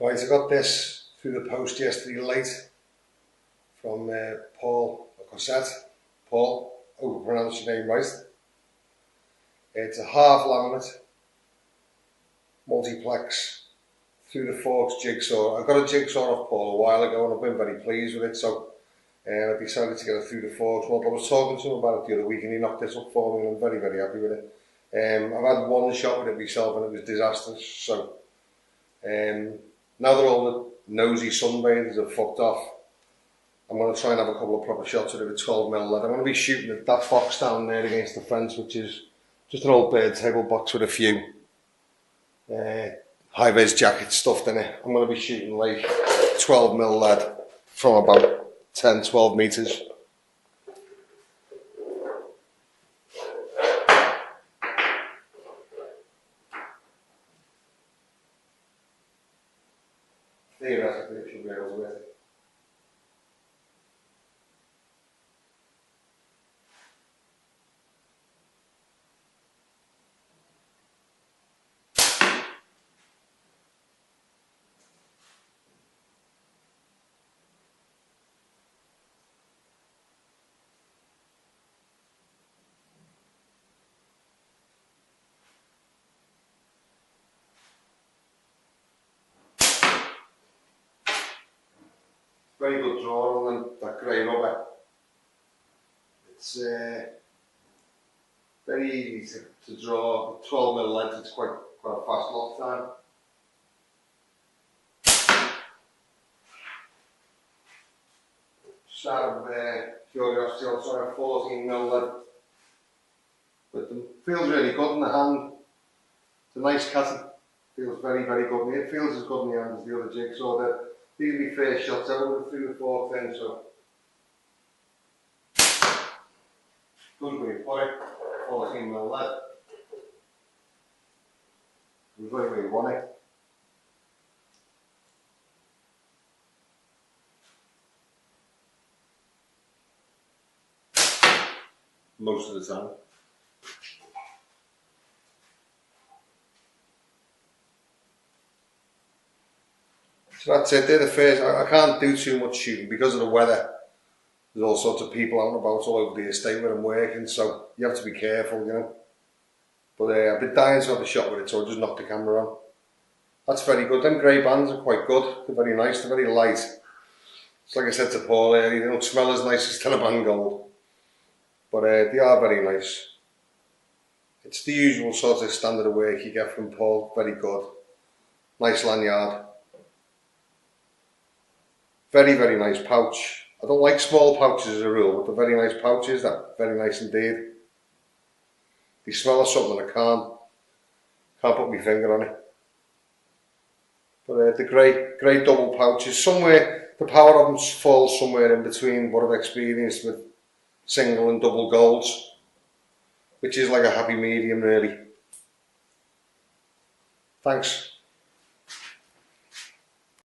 Right, I got this through the post yesterday late from Paul Cossette. Paul, hope I pronounced your name right. It's a half-laminate multiplex through the forks jigsaw. I got a jigsaw off Paul a while ago and I've been very pleased with it, so I decided to get it through the forks model. I was talking to him about it the other week and he knocked this up for me and I'm very, very happy with it. I've had one shot with it myself and it was disastrous, so now that all the nosy sunbathers have fucked off, I'm going to try and have a couple of proper shots with it with 12mm lead. I'm going to be shooting at that box down there against the fence, which is just an old bird table box with a few high-vis jackets stuffed in it. I'm going to be shooting like 12mm lead from about 10-12 metres. Theoretically, it should be able to hit. Very good draw on that grey rubber. It's very easy to draw. 12mm length, it's quite a fast lock time. Just out of curiosity, I'll try a 14mm lead with them. Feels really good in the hand. It's a nice cutting. Feels very, very good. It feels as good in the hand as the other jigsaw. These are my first shots ever with through the fork then, so good way to put it. 14mm lead. It was very, very want it. Most of the time. So that's it, they're the first. I can't do too much shooting because of the weather. There's all sorts of people out and about all over the estate where I'm working, so you have to be careful, you know. But I've been dying to have a shot with it, so I just knocked the camera on. That's very good. Them grey bands are quite good. They're very nice, they're very light. It's like I said to Paul earlier, they don't smell as nice as Taliban Gold. But they are very nice. It's the usual sort of standard of work you get from Paul, very good. Nice lanyard. Very, very nice pouch. I don't like small pouches as a rule, but they're very nice pouches. They're very nice indeed. They smell of something I can't put my finger on it. But the great double pouches. Somewhere, the power of them falls somewhere in between what I've experienced with single and double golds, which is like a happy medium really. Thanks.